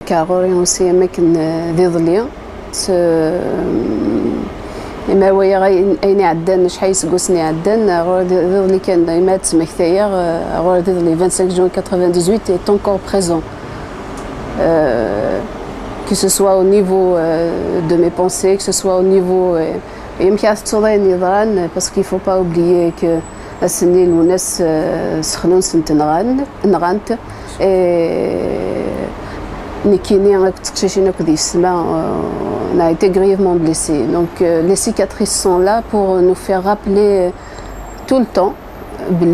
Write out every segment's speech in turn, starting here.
كاغوري aussi أماكن ذي ظلية إما ويا غاي أين عدان شحال سقوسني عدان غور ذي ظلي كان إما تسمى كثايا غور ذي ظلي 25 juin 98 est encore présent que ce soit au niveau de mes pensées, que ce soit au niveau يمكن تصورين يضران parce qu'il faut pas oublier que السنين والناس سخنون سنت نغانت Nikini on a été grièvement blessé. Donc les cicatrices sont là pour nous faire rappeler tout le temps le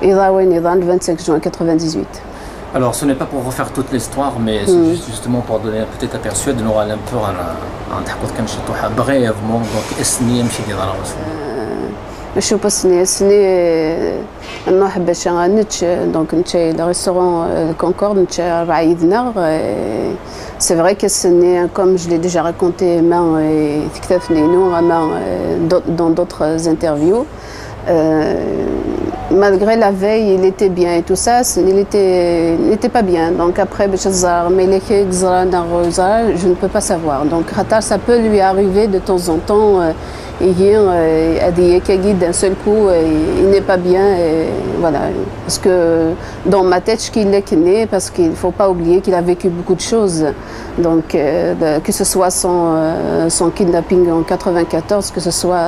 25 juin 98. Alors ce n'est pas pour refaire toute l'histoire, mais c'est justement pour donner un petit aperçu de nous un peu brièvement. Donc شو بس نسني نروح باش نتش دونك نتشي الريستورون الكونكورد نتشي 4 يدنا سي فري كسني كوم جو لي ديجا راكونتي ما تكتفني نو ما dans d'autres interviews malgré la veille il était bien et tout ça il était pas bien donc après je ne peux pas savoir donc ça peut lui arriver de temps en temps d'un seul coup il n'est pas bien et voilà parce que dans ma tête je qu'il est né parce qu'il faut pas oublier qu'il a vécu beaucoup de choses donc que ce soit son kidnapping en 94 que ce soit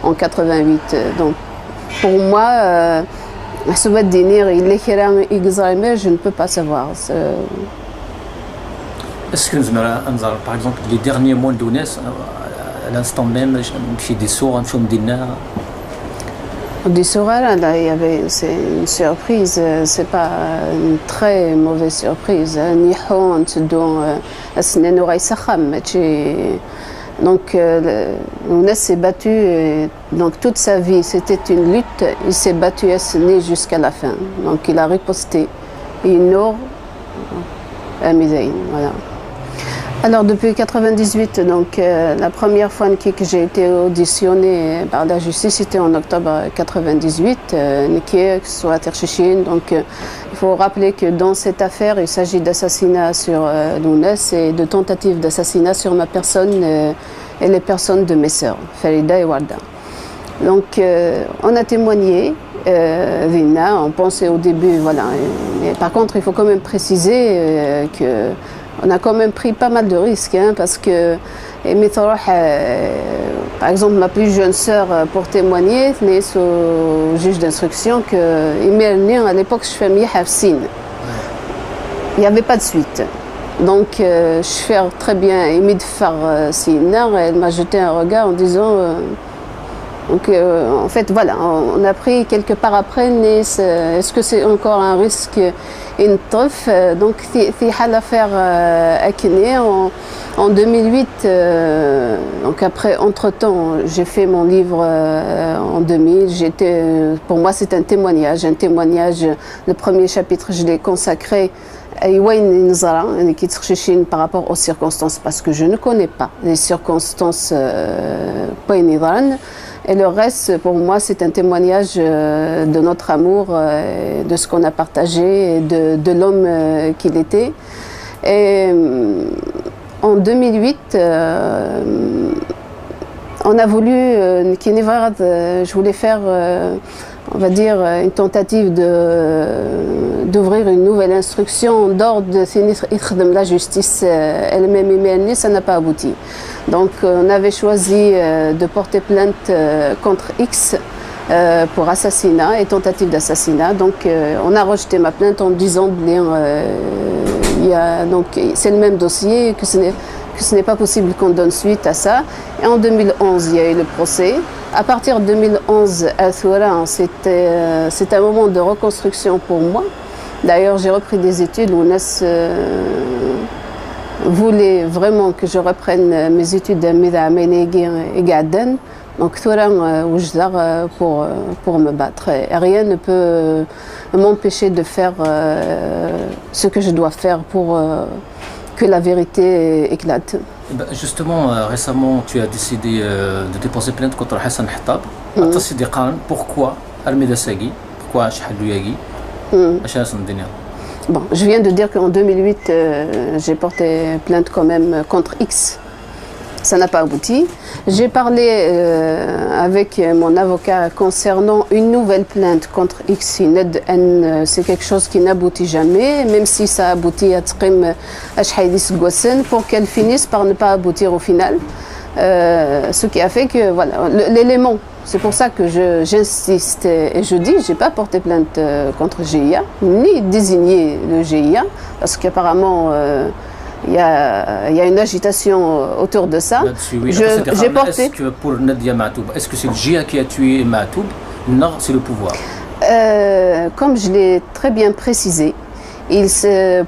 en 88 donc pour moi je ne peux pas savoir est-ce que par exemple les derniers mois de Dounes à l'instant même chez des sourds des sourds là il y avait c'est une surprise c'est pas une très mauvaise surprise donc Younes s'est battu donc toute sa vie c'était une lutte il s'est battu jusqu'à la fin donc il a riposté voilà. Alors depuis 98, donc la première fois que j'ai été auditionnée par la justice, c'était en octobre 98, que ce soit à Terchichine. Donc il faut rappeler que dans cette affaire, il s'agit d'assassinat sur Younes et de tentative d'assassinat sur ma personne et les personnes de mes sœurs, Farida et Warda. Donc on a témoigné. Vina, on pensait au début, voilà. Mais par contre, il faut quand même préciser que on a quand même pris pas mal de risques, hein, parce que par exemple, ma plus jeune sœur pour témoigner, tenait au juge d'instruction que à l'époque je fais il n'y avait pas de suite. Donc je fais très bien elle m'a jeté un regard en disant donc en fait voilà, on a pris quelque part après, mais est-ce que c'est encore un risque donc c'est l'affaire Akine en 2008 donc après entre-temps j'ai fait mon livre en 2000, pour moi c'est un témoignage, le premier chapitre je l'ai consacré par rapport aux circonstances parce que je ne connais pas les circonstances et le reste pour moi c'est un témoignage de notre amour, de ce qu'on a partagé, de l'homme qu'il était. Et en 2008 on a voulu je voulais faire on va dire une tentative d'ouvrir une nouvelle instruction d'ordre de la justice elle-même, ça n'a pas abouti. Donc on avait choisi de porter plainte contre X pour assassinat et tentative d'assassinat. Donc on a rejeté ma plainte en disant donc c'est le même dossier, que ce n'est pas possible qu'on donne suite à ça. Et en 2011, il y a eu le procès. À partir de 2011, c'est un moment de reconstruction pour moi. D'ailleurs, j'ai repris des études où Younes voulait vraiment que je reprenne mes études et Gaden. Donc, pour me battre. Et rien ne peut m'empêcher de faire ce que je dois faire pour que la vérité éclate. Justement, récemment, tu as décidé de déposer plainte contre Hassan Hattab. Pourquoi Almeida Sagui? Pourquoi Ashhad Yagi? Bon, je viens de dire qu'en 2008, j'ai porté plainte quand même contre X. Ça n'a pas abouti. J'ai parlé avec mon avocat concernant une nouvelle plainte contre X. C'est quelque chose qui n'aboutit jamais, même si ça aboutit à Tqim Ashhaïdis Gwassen, pour qu'elle finisse par ne pas aboutir au final. Ce qui a fait que, voilà, l'élément, c'est pour ça que j'insiste et je dis, je n'ai pas porté plainte contre GIA, ni désigné le GIA, parce qu'apparemment, il y a une agitation autour de ça. Oui. J'ai porté. Est-ce que pour Nadia Matoub, est-ce que c'est le GIA qui a tué Matoub? Non, c'est le pouvoir. Comme je l'ai très bien précisé,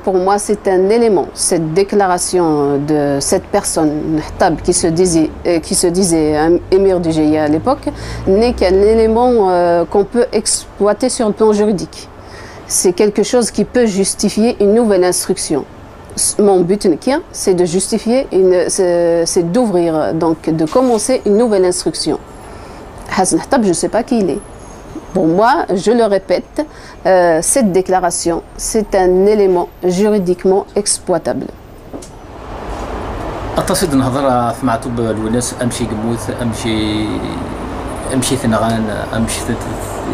pour moi, c'est un élément. Cette déclaration de cette personne, Nahtab, qui se disait un émir du GIA à l'époque, n'est qu'un élément qu'on peut exploiter sur le plan juridique. C'est quelque chose qui peut justifier une nouvelle instruction. Mon but, c'est de justifier, c'est d'ouvrir, donc de commencer une nouvelle instruction. Haz Nahtab, je ne sais pas qui il est. Pour moi, je le répète, cette déclaration, c'est un élément juridiquement exploitable. أتصد نهضر في معتوب الوناس أمشي قموث أمشي ثنغان أمشي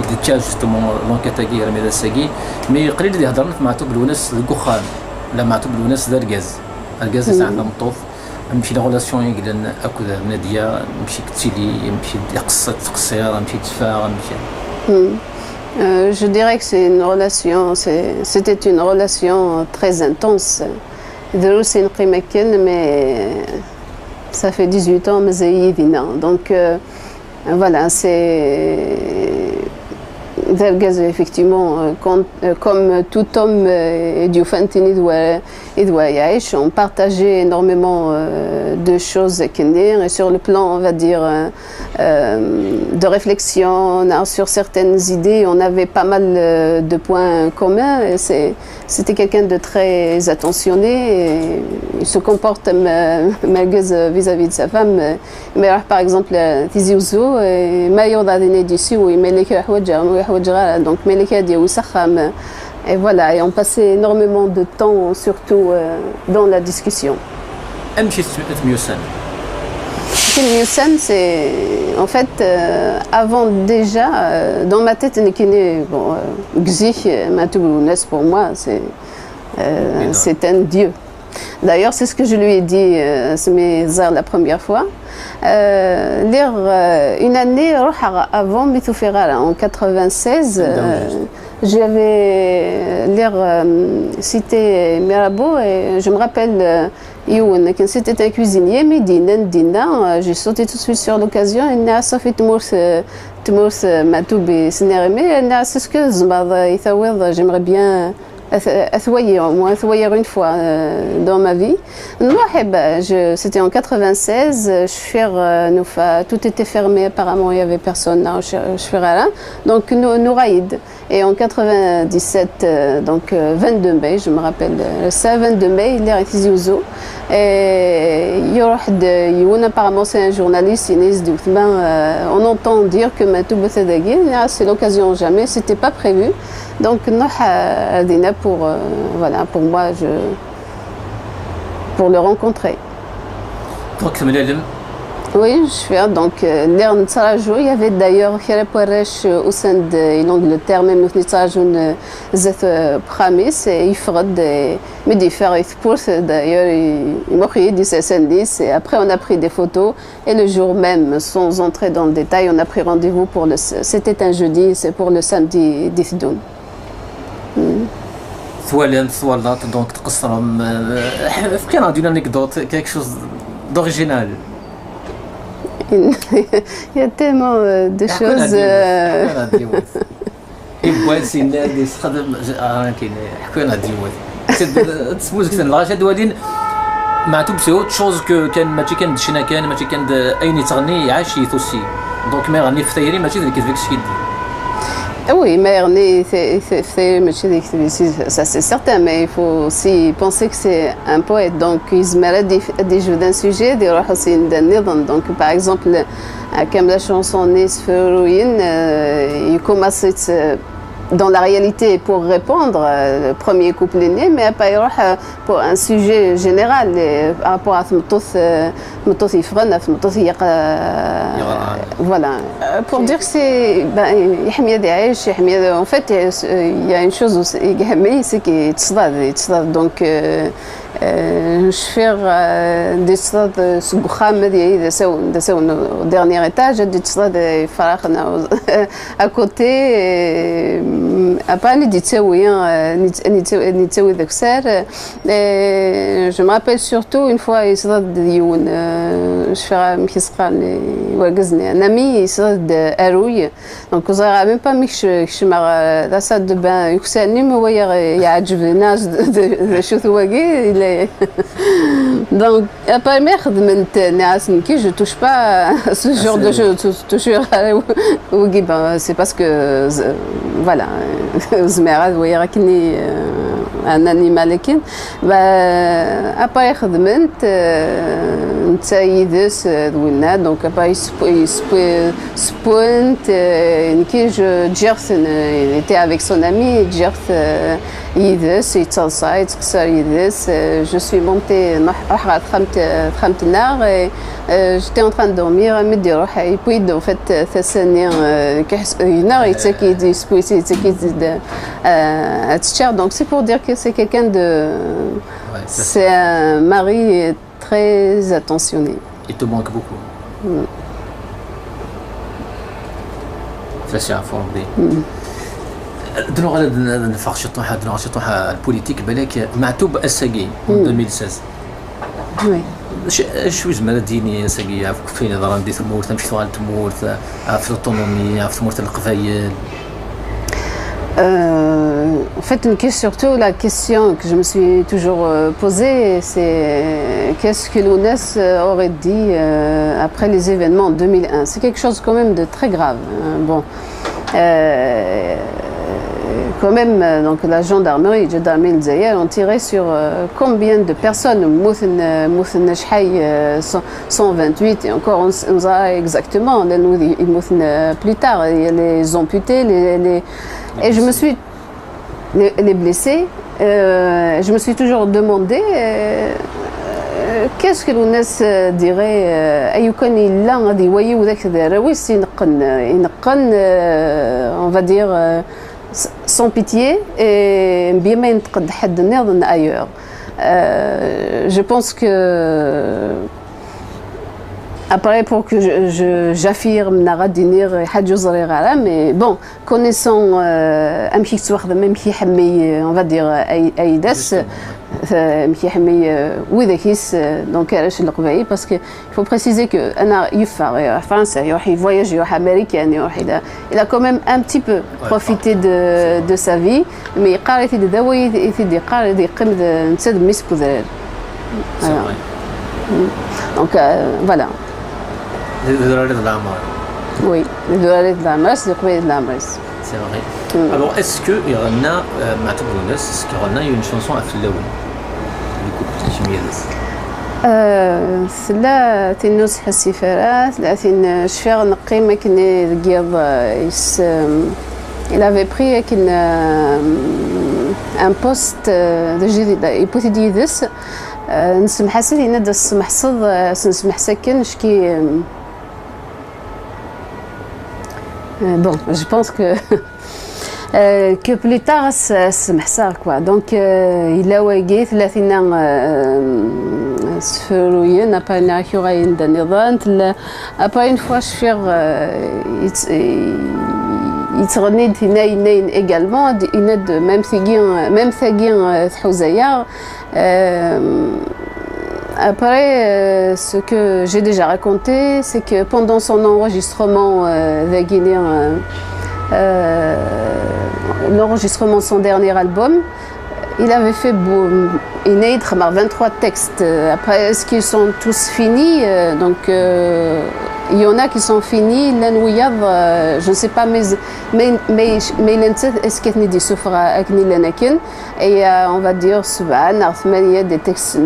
ديتشاج جوستومون لونكاتاكي رمي الساقي مي قليل اللي هضرنا في معتوب الوناس الكخان لا معتوب الوناس ذا الغاز تاع عندنا مطوف نمشي لا غولاسيون يقلن اكو ناديه نمشي كتيلي نمشي قصه تقصير نمشي تفاغ نمشي. Je dirais que c'était une relation très intense. Mais ça fait 18 ans, mais donc voilà, c'est effectivement, comme tout homme on partageait énormément de choses et sur le plan, on va dire, de réflexion, sur certaines idées, on avait pas mal de points communs. C'était quelqu'un de très attentionné et il se comporte vis-à-vis de sa femme. Mais par exemple, Tizi Ouzou, donc et voilà, et on passait énormément de temps, surtout dans la discussion. C'est en fait avant déjà dans ma tête pour moi c'est un dieu. D'ailleurs, c'est ce que je lui ai dit la première fois. Une année avant Mitoufera, en 96, j'avais cité Mirabeau et je me rappelle c'était un cuisinier, Medina, j'ai sauté tout de suite sur l'occasion. Il a Sophie Tmours Matoubi Sneremé, c'est ce que j'aimerais bien au moins une fois dans ma vie. C'était en 96, tout était fermé, apparemment il n'y avait personne à donc Nouraïd. Et en 97, donc 22 mai, je me rappelle, ça 22 mai, il est à Tizi Ouzou. Et apparemment c'est un journaliste, on entend dire que Matoub Thadagui, c'est l'occasion jamais, c'était pas prévu. Donc voilà, pour moi, pour le rencontrer. Oui, je suis donc il y avait d'ailleurs au sein de l'Angleterre, même Pramis et Ifrod d'ailleurs il m'a crié et après on a pris des photos et le jour même, sans entrer dans le détail, on a pris rendez-vous c'était un jeudi, c'est pour le samedi d'Ithdoun. Donc d'une anecdote, quelque chose d'original. Il y a tellement de choses. معتوب سي اوت شوز كان ماشي كان دشنا كان ماشي كان اين تغني عاش يثوسي دونك ما غني في ثايري ماشي ديك فيك شي. Oui, mais ça c'est certain, mais il faut aussi penser que c'est un poète, donc il se mêle des jeux d'un sujet, donc par exemple, comme la chanson Nisferouine, il commence dans la réalité pour répondre, le premier couplet né, mais après pour un sujet général par rapport à Moutos Ifran, Moutos voilà. Pour dire que c'est en fait il y a une chose aussi c'est qu'il donc je fais des تصاد سقخام هذه دسوا au dernier étage des تصاد فراخنا à côté après les تسوي نتسوي ذاك السار je me rappelle surtout une fois يصاد ديون شفا مكيسقاني وقزني نامي يصاد اروي دونك زغا même pas مش مع la salle de bain يكساني ما هو يعجب الناس شو ثواقي donc après je touche pas à ce genre de choses toujours c'est parce que voilà un animal لكن après خدمت نتايدس دوينا donc après سبونت كي je جرت il était avec son ami جرت يدس يتصلصا يتكسر يدس je suis montée خمت النار j'étais en train de dormir مدي روحي puis en fait ثاني كيحس النار يتاكي سبويسي يتاكي donc c'est pour dire que c'est quelqu'un de c'est un mari très attentionné. Il te manque beaucoup. Ça c'est un fort دنو غادا نفرق شطوحه دنو شطوحه البوليتيك بالك معتوب الساقي 2016 وي شو زعما ديني ساقي فين ضران دي ثمورت مشي ثوال تمورت في الاوتونومي في ثمورت القبايل En fait, surtout la question que je me suis toujours posée, c'est qu'est-ce que l'ONES aurait dit après les événements en 2001. C'est quelque chose quand même de très grave. Bon, quand même, donc la gendarmerie ont tiré sur combien de personnes, 128 et encore on sait exactement, plus tard, il y a les amputés, et je me suis les blessés, je me suis toujours demandé qu'est-ce que l'ONES dirait أيكون إلا غادي يويو ذاك الدراويس ينقن on va dire sans pitié et bien ما ينتقد حد نظن ailleurs. Je pense que après pour que j'affirme mais bon connaissant on va dire Aïdas donc parce que il faut préciser que France il voyage américain il a quand même un petit peu profité de sa vie mais donc voilà. Oui, les dollars de la masse, les combien de la masse. C'est vrai. Alors, est-ce qu'il y en a, est-ce qu'il y en a une chanson à Flaoui du coup, لا تنوس السفارات لكن شفير نقي ما كني القيض il avait pris un poste de جديد يبوتي ذس نسمح حسن ينادى السمح صد نسمح سكن شكي bon je pense que plus tard سمح صار quoi donc il a وقيت 30 سفروين après ناكيو غاين دنيضان après une fois شفير يتغني تناين également يناد même ثقين حوزيار. Après, ce que j'ai déjà raconté, c'est que pendant son enregistrement l'enregistrement de son dernier album, il avait fait 23 textes. Après, est-ce qu'ils sont tous finis? Donc, Il y en a qui sont finis, je ne sais pas, mais est-ce qu'il y a des souffres et on va dire il y a des textes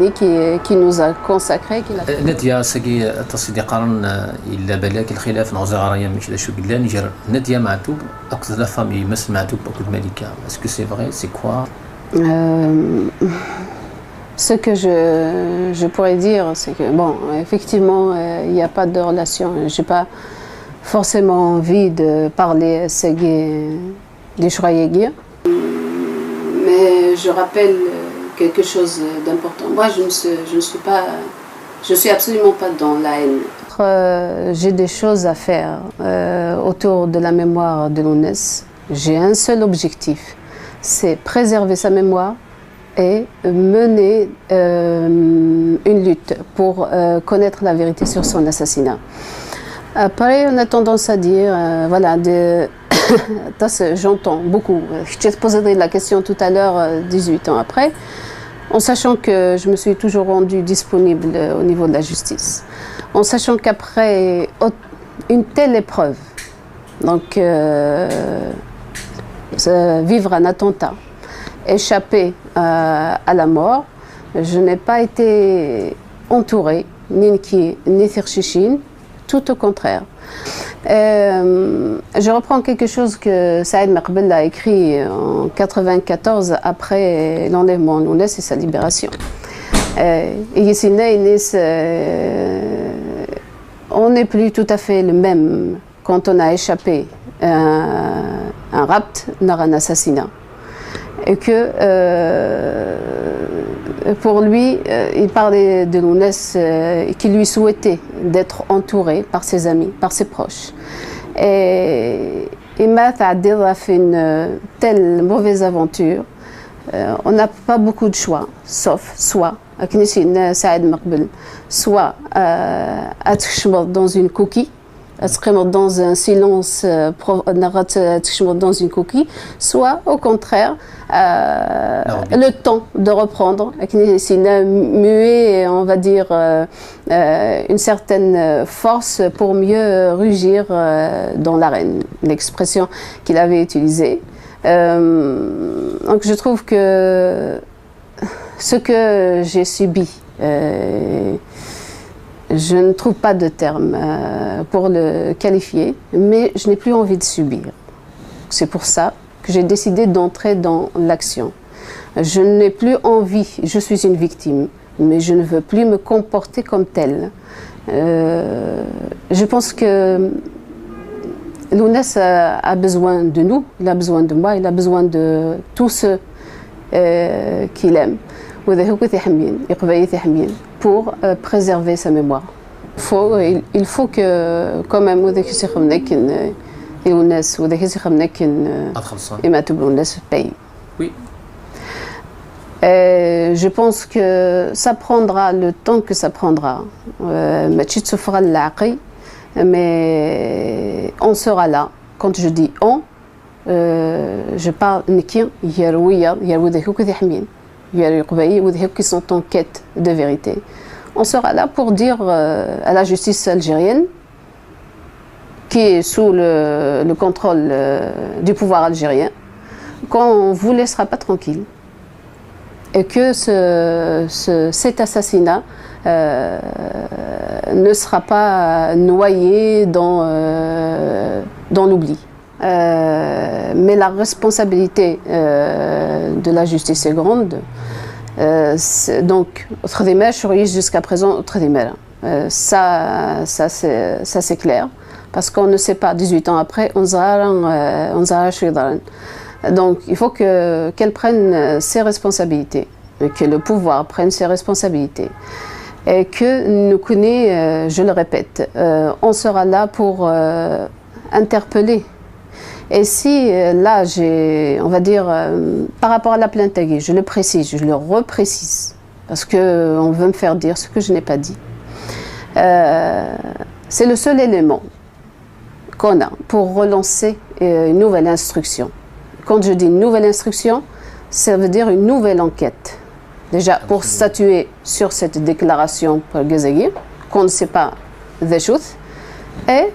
qui nous a consacrés. نادية ساقي تصدي قارن إلا بلاك الخلاف نغزى غرايا مش شو قلنا نجر نادية معتوب أكثر لا فامي مس معتوب أكثر ملكة اسكو سي فغي سي كوا Ce que je pourrais dire, c'est que, bon, effectivement, il n'y a pas de relation. Je n'ai pas forcément envie de parler des Shroyegir. Mais je rappelle quelque chose d'important. Moi, je suis absolument pas dans la haine. J'ai des choses à faire autour de la mémoire de Lounès. J'ai un seul objectif, c'est préserver sa mémoire et mener une lutte pour connaître la vérité sur son assassinat. Après, on a tendance à dire, voilà, j'entends beaucoup. Je t'ai posé la question tout à l'heure, 18 ans après, en sachant que je me suis toujours rendue disponible au niveau de la justice, en sachant qu'après une telle épreuve, donc vivre un attentat, échapper à la mort, je n'ai pas été entourée, ni Tirchichine, tout au contraire. Je reprends quelque chose que Saïd Maqbel a écrit en 1994 après l'enlèvement de Lounès et sa libération. On n'est plus tout à fait le même quand on a échappé à un rapt, à un assassinat. Et que pour lui, il parlait de Lounès qui lui souhaitait d'être entouré par ses amis, par ses proches. Et Math Adil a fait une telle mauvaise aventure. On n'a pas beaucoup de choix, sauf soit Saïd Maqbel, soit dans une coquille, dans un silence dans une coquille, soit au contraire le temps de reprendre, muet, on va dire une certaine force pour mieux rugir dans l'arène, l'expression qu'il avait utilisée. Donc je trouve que ce que j'ai subi, je ne trouve pas de terme pour le qualifier, mais je n'ai plus envie de subir. C'est pour ça que j'ai décidé d'entrer dans l'action. Je n'ai plus envie, je suis une victime, mais je ne veux plus me comporter comme telle. Je pense que Lounès a besoin de nous, il a besoin de moi, il a besoin de tous ceux qu'il aime. Pour préserver sa mémoire. Il faut que, quand même, paye. Oui. Je pense que ça prendra le temps que ça prendra. Mais on sera là. Quand je dis on, je parle qui sont en quête de vérité. On sera là pour dire à la justice algérienne, qui est sous le contrôle du pouvoir algérien, qu'on ne vous laissera pas tranquille. Et que cet assassinat ne sera pas noyé dans l'oubli. Mais la responsabilité de la justice est grande. Donc, jusqu'à présent, ça c'est clair, parce qu'on ne sait pas, 18 ans après, on donc il faut qu'elle prenne ses responsabilités, que le pouvoir prenne ses responsabilités, et que nous connaissons, je le répète, on sera là pour interpeller. Et si là, on va dire, par rapport à la plainte Tagui, je le précise, je le reprécise, parce qu'on veut me faire dire ce que je n'ai pas dit. C'est le seul élément qu'on a pour relancer une nouvelle instruction. Quand je dis une nouvelle instruction, ça veut dire une nouvelle enquête. Déjà, pour statuer sur cette déclaration par Ghazaghi, qu'on ne sait pas des choses, Et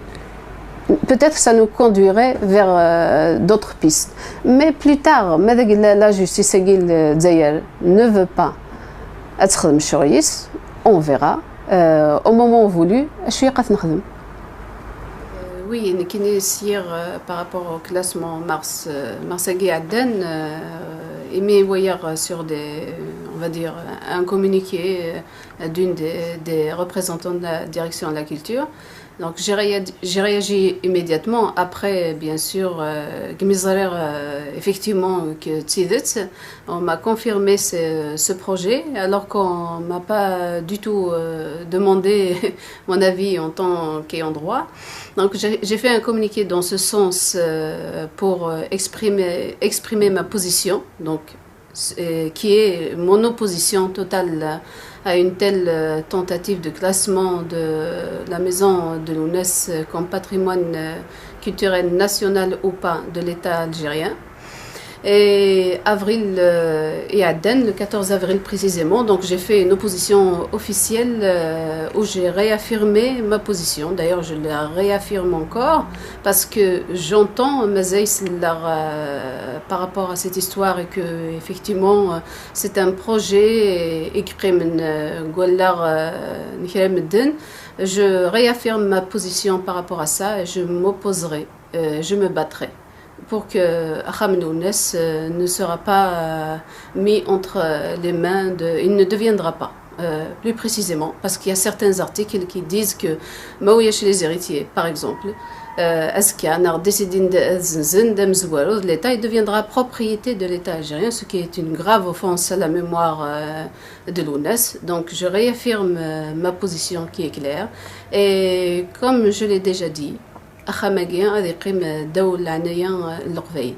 peut-être ça nous conduirait vers d'autres pistes. Mais plus tard, la justice ne veut pas être mchoris, on verra. Au moment voulu, je suis oui, par rapport au classement Marsagui Aden, il sur on va dire, un communiqué d'une des représentants de la direction de la culture. Donc j'ai réagi immédiatement après, bien sûr, effectivement, que on m'a confirmé ce projet, alors qu'on m'a pas du tout demandé mon avis en tant qu'ayant droit. Donc j'ai fait un communiqué dans ce sens pour exprimer ma position, donc qui est mon opposition totale à une telle tentative de classement de la maison de l'UNES comme patrimoine culturel national ou pas de l'État algérien. Et Aden, le 14 avril précisément, donc j'ai fait une opposition officielle où j'ai réaffirmé ma position. D'ailleurs, je la réaffirme encore parce que j'entends par rapport à cette histoire et que effectivement c'est un projet écrit je réaffirme ma position par rapport à ça et je m'opposerai, je me battrai pour que Aham Nounes ne sera pas mis entre les mains il ne deviendra pas, plus précisément, parce qu'il y a certains articles qui disent que chez les héritiers, par exemple, l'État il deviendra propriété de l'État algérien, ce qui est une grave offense à la mémoire de l'UNES. Donc je réaffirme ma position qui est claire, et comme je l'ai déjà dit, أخا ماقي غادي يقيم دول العناية القبايل.